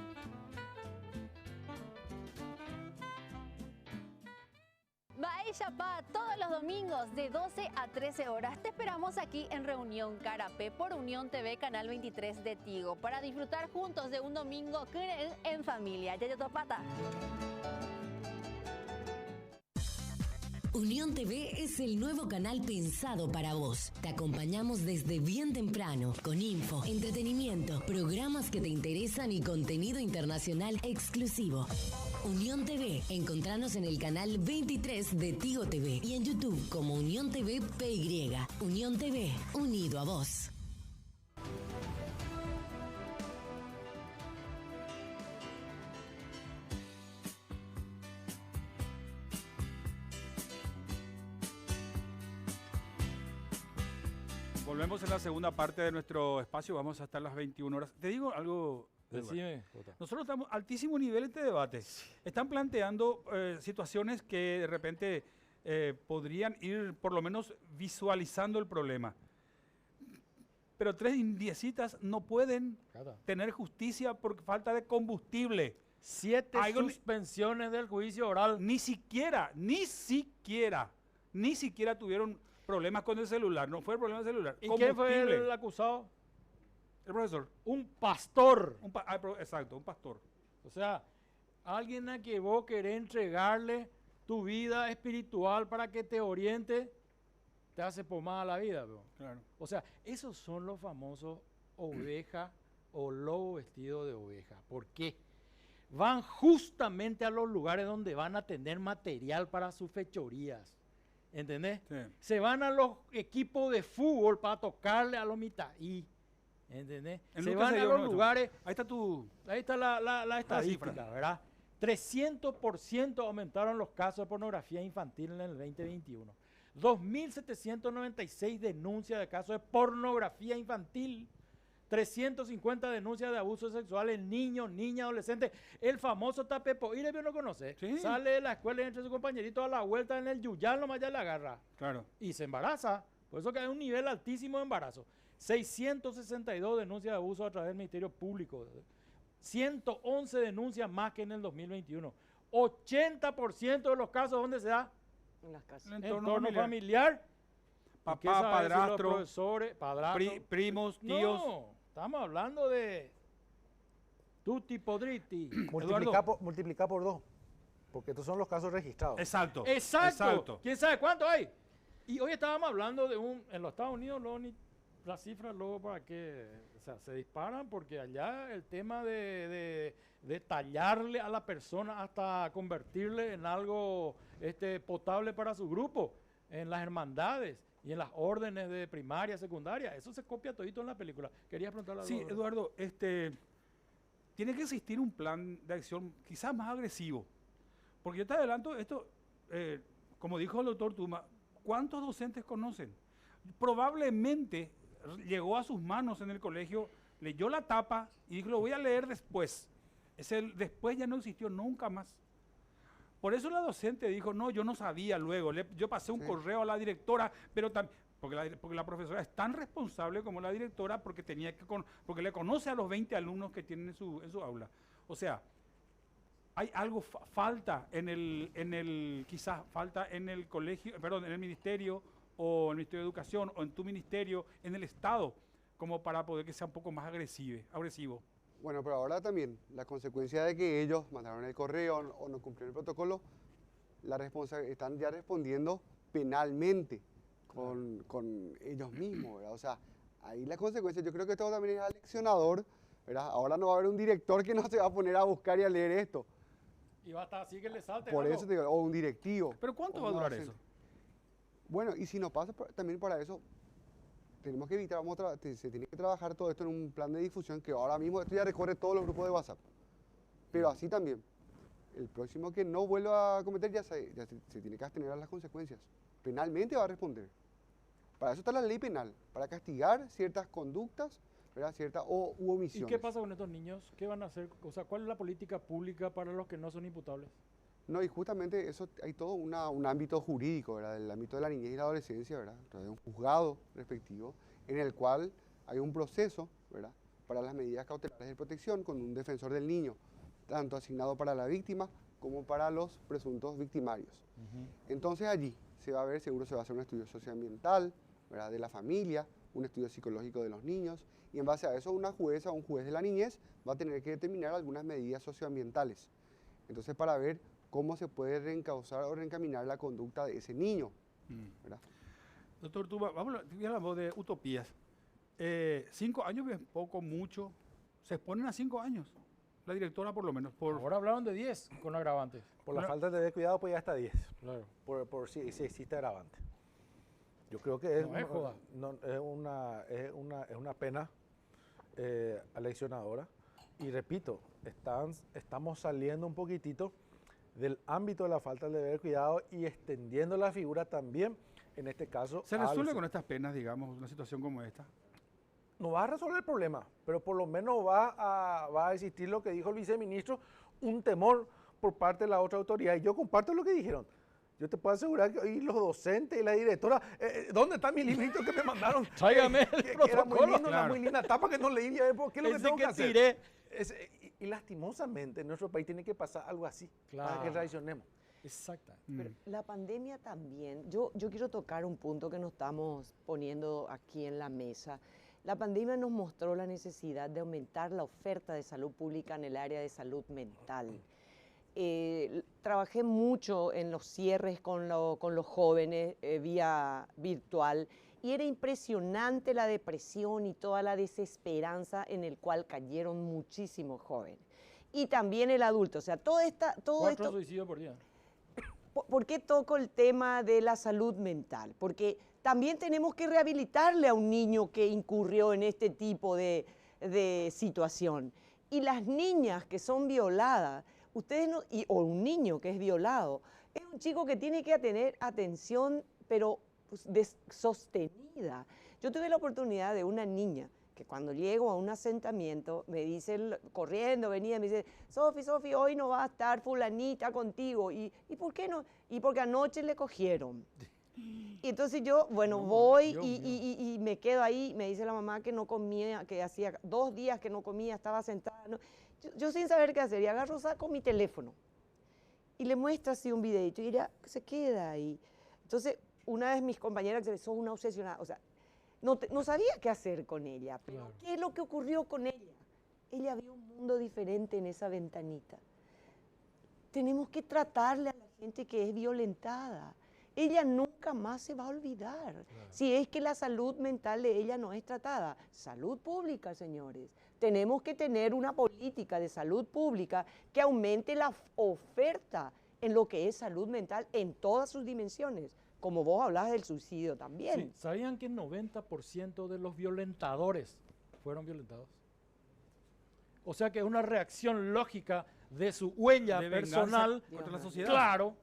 Bahía Chapá, todos los domingos de 12 a 13 horas. Te esperamos aquí en Reunión Carapé por Unión TV, Canal 23 de Tigo, para disfrutar juntos de un domingo en familia. Yayo Topata. Unión TV es el nuevo canal pensado para vos. Te acompañamos desde bien temprano, con info, entretenimiento, programas que te interesan y contenido internacional exclusivo. Unión TV, encontranos en el canal 23 de Tigo TV y en YouTube como Unión TV PY. Unión TV, unido a vos. Volvemos en la segunda parte de nuestro espacio, vamos a estar las 21 horas. Te digo algo. Decime, nosotros estamos a altísimo nivel de debate. Están planteando situaciones que de repente podrían ir por lo menos visualizando el problema. Pero 3 indiecitas no pueden tener justicia por falta de combustible. 7 suspensiones del juicio oral. Ni siquiera tuvieron problemas con el celular. No fue el problema del celular. ¿Y quién fue el acusado? El profesor. Un pastor. Exacto, un pastor. O sea, alguien a que vos querés entregarle tu vida espiritual para que te oriente, te hace pomada la vida, bro. Claro. O sea, esos son los famosos oveja o lobo vestido de oveja. ¿Por qué? Van justamente a los lugares donde van a tener material para sus fechorías. ¿Entendés? Sí. Se van a los equipos de fútbol para tocarle a los mitaí. ¿Entendés? Se van a los lugares. Ahí está la estadística, ¿verdad? 300% aumentaron los casos de pornografía infantil en el 2021. 2.796 denuncias de casos de pornografía infantil. 350 denuncias de abuso sexual en niños, niñas, adolescentes. El famoso tapepo, y no lo conoce. Sí. Sale de la escuela y entre su compañerito a la vuelta en el yuyal, nomás ya la agarra. Claro. Y se embaraza. Por eso que hay un nivel altísimo de embarazo. 662 denuncias de abuso a través del Ministerio Público. 111 denuncias más que en el 2021. 80% de los casos donde se da en las casas. En entorno familiar. Papá, padrastro, profesores, primos, tíos. No, estamos hablando de tutti podriti. Multiplicar por 2. Porque estos son los casos registrados. Exacto. ¿Quién sabe cuánto hay? Y hoy estábamos hablando de en los Estados Unidos, las cifras luego para que, o sea, se disparan porque allá el tema de tallarle a la persona hasta convertirle en algo potable para su grupo, en las hermandades y en las órdenes de primaria, secundaria, eso se copia todito en la película. Quería preguntarle algo. Sí, Eduardo, tiene que existir un plan de acción quizás más agresivo. Porque yo te adelanto, esto, como dijo el doctor Tuma, ¿cuántos docentes conocen? Probablemente llegó a sus manos en el colegio, leyó la tapa y dijo, lo voy a leer después. Después ya no existió nunca más. Por eso la docente dijo, no, yo no sabía luego, yo pasé un correo a la directora, pero también, porque la profesora es tan responsable como la directora porque porque le conoce a los 20 alumnos que tienen en su aula. O sea, hay algo falta quizás falta en el colegio, perdón, en el ministerio o en el Ministerio de Educación o en tu ministerio, en el Estado, como para poder que sea un poco más agresivo. Bueno, pero ahora también, la consecuencia de que ellos mandaron el correo o no cumplieron el protocolo, están ya respondiendo penalmente con ellos mismos, ¿verdad? O sea, ahí la consecuencia, yo creo que esto también es aleccionador, ¿verdad? Ahora no va a haber un director que no se va a poner a buscar y a leer esto. Y va a estar así que le salte. Por eso te digo, o un directivo. ¿Pero cuánto va a durar eso? Bueno, y si nos pasa también para eso, tenemos que evitar, se tiene que trabajar todo esto en un plan de difusión que ahora mismo esto ya recorre todos los grupos de WhatsApp. Pero así también, el próximo que no vuelva a cometer ya se tiene que abstener a las consecuencias. Penalmente va a responder. Para eso está la ley penal, para castigar ciertas conductas, ¿verdad? U omisiones. ¿Y qué pasa con estos niños? ¿Qué van a hacer? O sea, ¿cuál es la política pública para los que no son imputables? No, y justamente eso hay todo un ámbito jurídico, ¿verdad? El ámbito de la niñez y la adolescencia, ¿verdad? Hay un juzgado respectivo en el cual hay un proceso, ¿verdad? Para las medidas cautelares de protección con un defensor del niño, tanto asignado para la víctima como para los presuntos victimarios. Entonces allí se va a ver, seguro se va a hacer un estudio socioambiental, ¿verdad? De la familia, un estudio psicológico de los niños, y en base a eso una jueza o un juez de la niñez va a tener que determinar algunas medidas socioambientales. Entonces para ver cómo se puede reencauzar o reencaminar la conducta de ese niño, ¿verdad? Doctor Tuba, hablamos de utopías. 5 años es poco, mucho. Se exponen a 5 años. La directora por lo menos. Ahora hablaban de 10 con agravantes. Por la falta de cuidado pues ya está 10. Claro. Por si existe agravante. Yo creo que es una pena aleccionadora. Y repito, estamos saliendo un poquitito del ámbito de la falta de deber cuidado y extendiendo la figura también, en este caso. ¿Se resuelve con estas penas, digamos, una situación como esta? No va a resolver el problema, pero por lo menos va a existir lo que dijo el viceministro, un temor por parte de la otra autoridad. Y yo comparto lo que dijeron. Yo te puedo asegurar que hoy los docentes y la directora, ¿dónde está mi librito que me mandaron? Tráigame el que protocolo. era muy lindo, Claro. una muy linda tapa que no leí. ¿Qué es lo que tengo que hacer? Tiré. Y lastimosamente en nuestro país tiene que pasar algo así para que reaccionemos. Exacto. Pero la pandemia también, yo quiero tocar un punto que nos estamos poniendo aquí en la mesa. La pandemia nos mostró la necesidad de aumentar la oferta de salud pública en el área de salud mental. Trabajé mucho en los cierres con los jóvenes vía virtual y era impresionante la depresión y toda la desesperanza en el cual cayeron muchísimos jóvenes. Y también el adulto, o sea, todo 4 suicidios por día. ¿Por qué toco el tema de la salud mental? Porque también tenemos que rehabilitarle a un niño que incurrió en este tipo de situación. Y las niñas que son violadas, o un niño que es violado, es un chico que tiene que tener atención, pero sostenida. Yo tuve la oportunidad de una niña que cuando llego a un asentamiento me dice, corriendo, venía, me dice, Sofi, hoy no va a estar fulanita contigo. ¿Y por qué no? Y porque anoche le cogieron. Y entonces yo, voy y me quedo ahí, me dice la mamá que no comía, que hacía 2 días que no comía, estaba sentada. ¿No? Yo sin saber qué hacer, y agarro, saco mi teléfono y le muestro así un videito y ella se queda ahí. Entonces, una vez mis compañeras que sos una obsesionada, o sea, no sabía qué hacer con ella, pero claro. ¿Qué es lo que ocurrió con ella? Ella vio un mundo diferente en esa ventanita. Tenemos que tratarle a la gente que es violentada. Ella nunca más se va a olvidar. Claro. Si es que la salud mental de ella no es tratada. Salud pública, señores. Tenemos que tener una política de salud pública que aumente la oferta en lo que es salud mental en todas sus dimensiones. Como vos hablabas del suicidio también. Sí, ¿sabían que el 90% de los violentadores fueron violentados? O sea que es una reacción lógica de su huella personal contra la sociedad. Claro.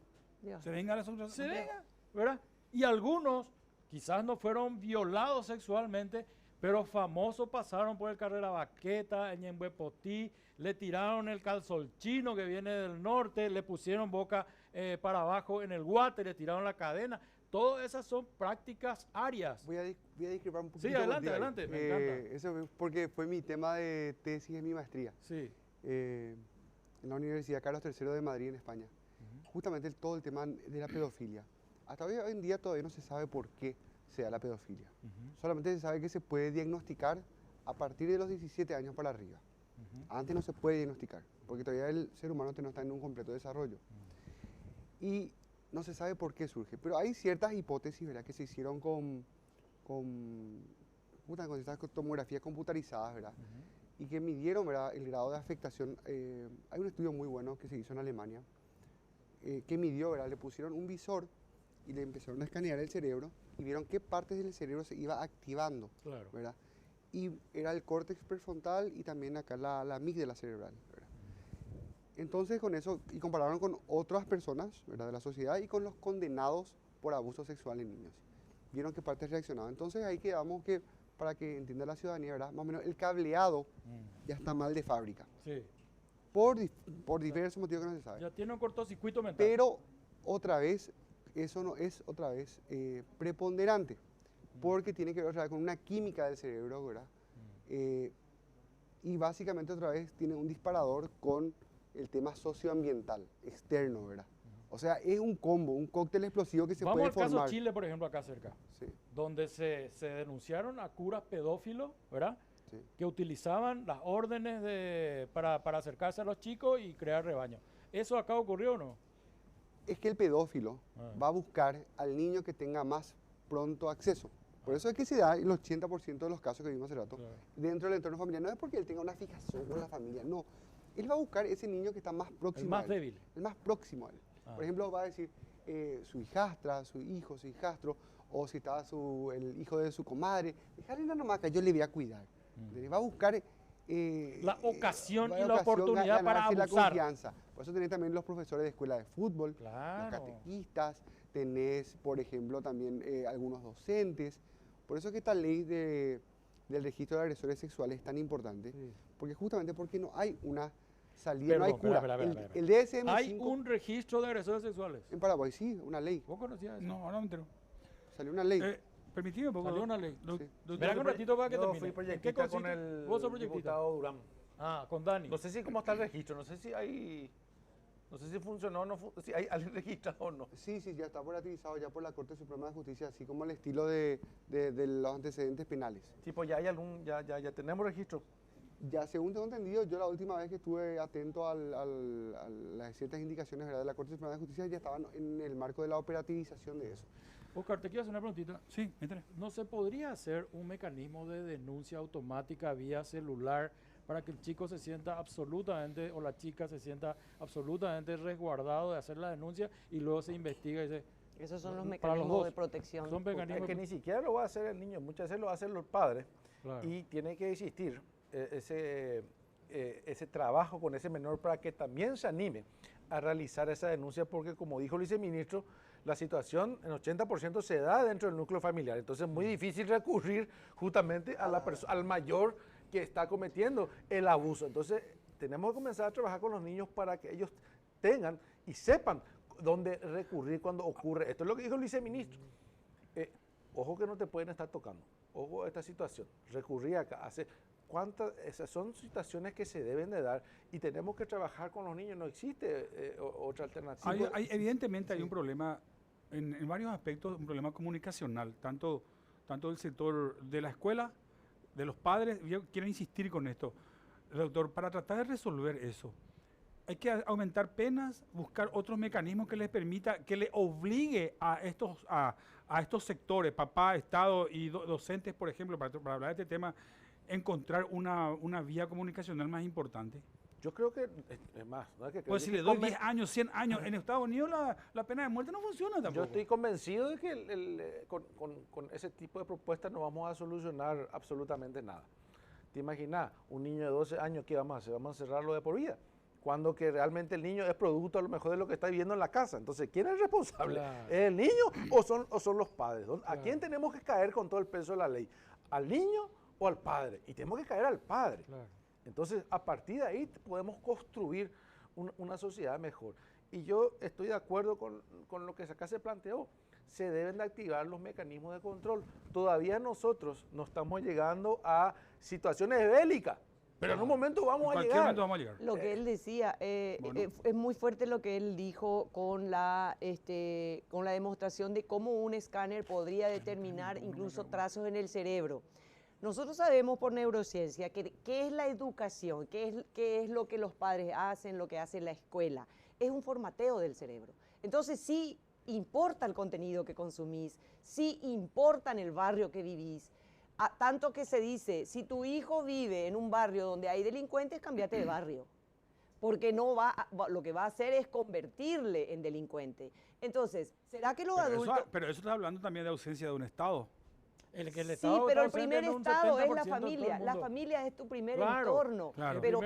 Se venga la sociedad. Se venga, ¿verdad? Y algunos quizás no fueron violados sexualmente, pero famosos pasaron por el Carrera Baqueta, el Ñembe Potí, le tiraron el calzolchino que viene del norte, le pusieron boca para abajo en el guate, le tiraron la cadena. Todas esas son prácticas arias. Voy a discrepar un poquito. Sí, adelante, me encanta. Eso es porque fue mi tema de tesis en mi maestría. Sí. En la Universidad Carlos III de Madrid, en España. Justamente todo el tema de la pedofilia. Hasta hoy en día todavía no se sabe por qué se da la pedofilia. Solamente se sabe que se puede diagnosticar a partir de los 17 años para arriba. Antes no se puede diagnosticar, porque todavía el ser humano no está en un completo desarrollo. Y no se sabe por qué surge, pero hay ciertas hipótesis, ¿verdad?, que se hicieron con estas tomografías computarizadas, ¿verdad? Y que midieron, ¿verdad?, el grado de afectación. Hay un estudio muy bueno que se hizo en Alemania, que midió, ¿verdad?, le pusieron un visor y le empezaron a escanear el cerebro y vieron qué partes del cerebro se iba activando, claro, ¿verdad? Y era el córtex prefrontal y también acá la amígdala cerebral, ¿verdad? Entonces con eso, y compararon con otras personas, ¿verdad?, de la sociedad y con los condenados por abuso sexual en niños. Vieron qué partes reaccionaban. Entonces ahí quedamos que, para que entienda la ciudadanía, ¿verdad?, más o menos el cableado ya está mal de fábrica. Sí. Por diversos motivos que no se sabe. Ya tiene un cortocircuito mental. Pero otra vez, eso no es otra vez preponderante, porque tiene que ver otra vez con una química del cerebro, ¿verdad? Y básicamente otra vez tiene un disparador con el tema socioambiental, externo, ¿verdad? O sea, es un combo, un cóctel explosivo que se puede formar. Vamos al caso Chile, por ejemplo, acá cerca, donde se denunciaron a curas pedófilos, ¿verdad? Sí. Que utilizaban las órdenes para acercarse a los chicos y crear rebaño. ¿Eso acá ocurrió o no? Es que el pedófilo va a buscar al niño que tenga más pronto acceso. Por eso es que se da el 80% de los casos que vimos hace rato dentro del entorno familiar. No es porque él tenga una fijación con la familia, no. Él va a buscar ese niño que está más próximo a él. El más débil. El más próximo a él. Por ejemplo, va a decir su hijastra, su hijo, su hijastro, o si está el hijo de su comadre. Dejarle nomás que yo le voy a cuidar. Va a buscar la ocasión y la oportunidad para abusar. La confianza. Por eso tenés también los profesores de escuela de fútbol, los catequistas, tenés, por ejemplo, también algunos docentes. Por eso es que esta ley del registro de agresores sexuales es tan importante, porque justamente porque no hay una salida, no hay cura. El DSM-5, ¿hay un registro de agresores sexuales? En Paraguay, sí, una ley. ¿Vos conocías eso? No, ahora me entero. Salió una ley. Permitime, porque salió una ley. Espera un ratito para que termine. Yo fui proyectista con el diputado Durán. Ah, con Dani. No sé si cómo está el registro, no sé si funcionó o no, si hay alguien registrado o no. Sí, ya está volatilizado ya por la Corte Suprema de Justicia, así como el estilo de los antecedentes penales. Sí, pues ya hay ya tenemos registro. Ya, según tengo entendido, yo la última vez que estuve atento a las ciertas indicaciones, ¿verdad?, de la Corte Suprema de Justicia, ya estaban en el marco de la operativización de eso. Oscar, te quiero hacer una preguntita. Sí, métele. ¿No se podría hacer un mecanismo de denuncia automática vía celular para que el chico se sienta absolutamente, o la chica se sienta absolutamente resguardado de hacer la denuncia y luego se investiga y se... Esos son los mecanismos de protección. Son mecanismos es que ni siquiera lo va a hacer el niño, muchas veces lo hacen los padres. Claro. Y tiene que existir ese trabajo con ese menor para que también se anime a realizar esa denuncia, porque como dijo el viceministro, la situación en 80% se da dentro del núcleo familiar, entonces es muy difícil recurrir justamente a al mayor que está cometiendo el abuso. Entonces tenemos que comenzar a trabajar con los niños para que ellos tengan y sepan dónde recurrir cuando ocurre esto. Es lo que dijo el viceministro. Ojo que no te pueden estar tocando, ojo a esta situación, recurrir acá, esas son situaciones que se deben de dar y tenemos que trabajar con los niños, no existe otra alternativa. Evidentemente hay un problema en varios aspectos, un problema comunicacional, tanto del sector de la escuela, de los padres. Yo quiero insistir con esto, doctor, para tratar de resolver eso. Hay que aumentar penas, buscar otros mecanismos que les permita, que le obligue a estos sectores, papá, Estado y docentes, por ejemplo, para hablar de este tema, encontrar una vía comunicacional más importante. Yo creo que, es más, ¿no? Pues si le doy 10 años, 100 años, en Estados Unidos la pena de muerte no funciona tampoco. Yo estoy convencido de que con ese tipo de propuestas no vamos a solucionar absolutamente nada. ¿Te imaginas? Un niño de 12 años, ¿qué vamos a hacer? Vamos a cerrarlo de por vida. Cuando que realmente el niño es producto a lo mejor de lo que está viviendo en la casa. Entonces, ¿quién es el responsable? Claro. ¿Es el niño o son los padres? ¿A quién tenemos que caer con todo el peso de la ley? ¿Al niño o al padre. Y tenemos que caer al padre. Claro. Entonces, a partir de ahí podemos construir una sociedad mejor. Y yo estoy de acuerdo con lo que acá se planteó. Se deben de activar los mecanismos de control. Todavía nosotros no estamos llegando a situaciones bélicas, pero en un momento vamos a llegar. Lo que él decía, es muy fuerte lo que él dijo con la demostración de cómo un escáner podría determinar incluso trazos en el cerebro. Nosotros sabemos por neurociencia qué es la educación, qué es lo que los padres hacen, lo que hace la escuela. Es un formateo del cerebro. Entonces sí importa el contenido que consumís, sí importa en el barrio que vivís. Tanto que se dice, si tu hijo vive en un barrio donde hay delincuentes, cámbiate de barrio. Porque lo que va a hacer es convertirle en delincuente. Entonces, ¿será que los adultos... Pero eso está hablando también de ausencia de un Estado. Sí, pero el primer estado es la familia. La familia es tu primer entorno. Claro. Pero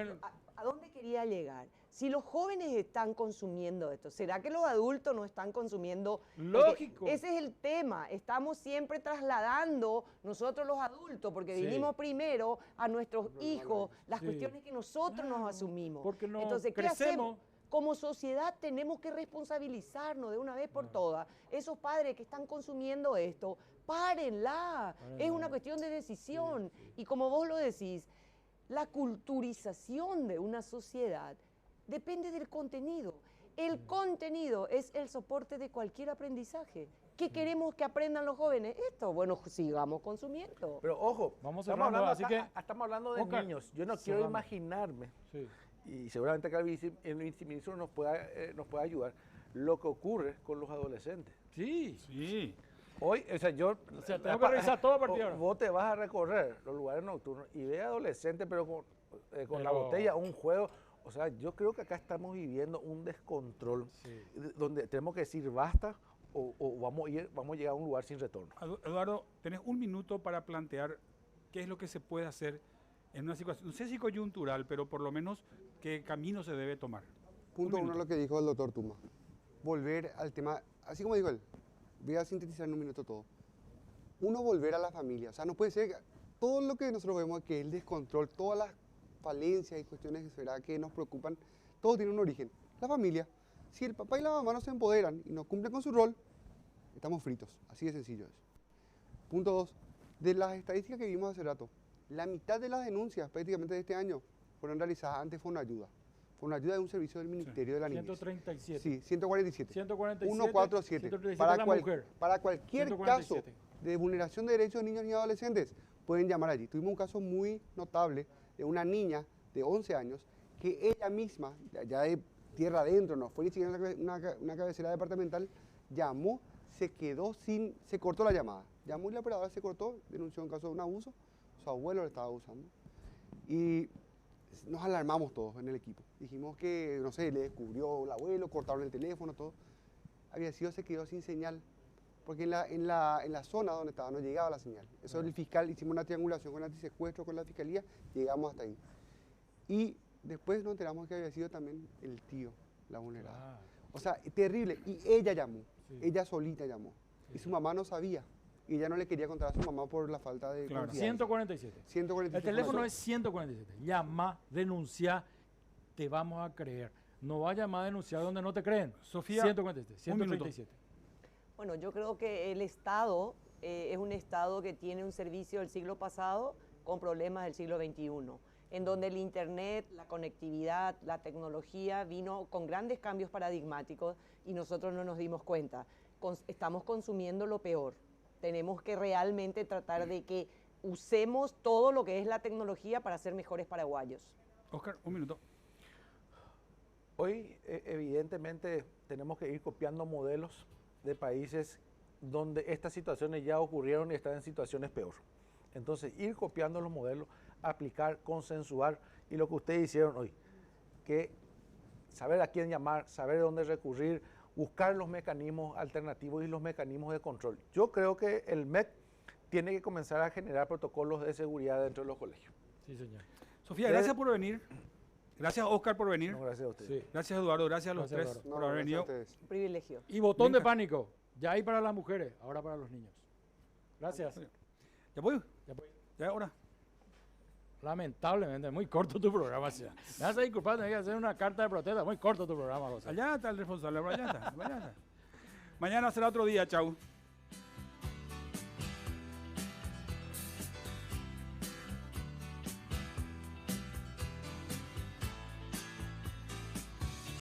¿a dónde quería llegar? Si los jóvenes están consumiendo esto, ¿será que los adultos no están consumiendo? Lógico. Porque ese es el tema. Estamos siempre trasladando nosotros los adultos, porque vinimos primero a nuestros hijos, las cuestiones que nosotros nos asumimos. Porque no Entonces, ¿qué crecemos? hacemos? Como sociedad tenemos que responsabilizarnos de una vez por todas. Esos padres que están consumiendo esto, párenla. Es una cuestión de decisión. Y como vos lo decís, la culturización de una sociedad depende del contenido. El contenido es el soporte de cualquier aprendizaje. ¿Qué queremos que aprendan los jóvenes? Esto, bueno, sigamos consumiendo. Pero ojo, Vamos estamos cerrando, hablando, así acá, que, estamos hablando de Oscar, niños. Yo no quiero cerrando. imaginarme, Sí. y seguramente acá el viceministro nos pueda ayudar, lo que ocurre con los adolescentes. Sí. Hoy, o sea, tengo que revisar todo a partir de ahora. Vos te vas a recorrer los lugares nocturnos y ves adolescentes, pero con la botella, un juego. O sea, yo creo que acá estamos viviendo un descontrol donde tenemos que decir basta o vamos a llegar a un lugar sin retorno. Eduardo, tenés un minuto para plantear qué es lo que se puede hacer en una situación, no sé si coyuntural, pero por lo menos qué camino se debe tomar. Punto uno, lo que dijo el doctor Tuma. Volver al tema, así como dijo él, voy a sintetizar en un minuto todo. Uno, volver a la familia. O sea, no puede ser todo lo que nosotros vemos, que el descontrol, todas las falencias y cuestiones que nos preocupan, todo tiene un origen. La familia. Si el papá y la mamá no se empoderan y no cumplen con su rol, estamos fritos. Así de sencillo es. Punto 2. De las estadísticas que vimos hace rato, la mitad de las denuncias prácticamente de este año fueron realizadas antes fue una ayuda. Fue una ayuda de un servicio del Ministerio de la Niñez. 137. Sí, 147. 147. 147. 137 Para cualquier 147. caso de vulneración de derechos de niños y adolescentes, pueden llamar allí. Tuvimos un caso muy notable de una niña de 11 años que ella misma, ya de tierra adentro, no fue ni siquiera una cabecera departamental, llamó, se cortó la llamada. Llamó y la operadora se cortó, denunció un caso de un abuso, su abuelo le estaba abusando. Y nos alarmamos todos en el equipo. Dijimos que, no sé, le descubrió el abuelo, cortaron el teléfono, todo. Se quedó sin señal, porque en la zona donde estaba no llegaba la señal. Eso el fiscal, hicimos una triangulación con el antisecuestro, con la fiscalía, llegamos hasta ahí. Y después nos enteramos que había sido también el tío, la vulnerada. O sea, terrible. Y ella llamó, ella solita llamó. Y su mamá no sabía. Y ella no le quería contar a su mamá por la falta de confianza. 147. 147. El teléfono es 147. Llama, denuncia, te vamos a creer. No va a llamar a denunciar donde no te creen. Sofía, 147, 137. Bueno, yo creo que el Estado es un Estado que tiene un servicio del siglo pasado con problemas del siglo XXI, en donde el Internet, la conectividad, la tecnología vino con grandes cambios paradigmáticos y nosotros no nos dimos cuenta. Estamos consumiendo lo peor. Tenemos que realmente tratar de que usemos todo lo que es la tecnología para ser mejores paraguayos. Oscar, un minuto. Hoy, evidentemente, tenemos que ir copiando modelos de países donde estas situaciones ya ocurrieron y están en situaciones peor. Entonces, ir copiando los modelos, aplicar, consensuar, y lo que ustedes hicieron hoy, que saber a quién llamar, saber dónde recurrir, buscar los mecanismos alternativos y los mecanismos de control. Yo creo que el MEC tiene que comenzar a generar protocolos de seguridad dentro de los colegios. Sí, señor. Sofía, gracias por venir. Gracias, Oscar, por venir. No, gracias a ustedes. Sí. Gracias, Eduardo. Gracias a los tres por haber venido. Un privilegio. Y botón de pánico. Ya hay para las mujeres, ahora para los niños. Gracias. ¿Ya voy? Ya ahora. Lamentablemente, muy corto tu programa. Me vas a disculpar, tenés que hacer una carta de protesta. Muy corto tu programa, José. Allá está el responsable, allá está. Mañana será otro día, chau.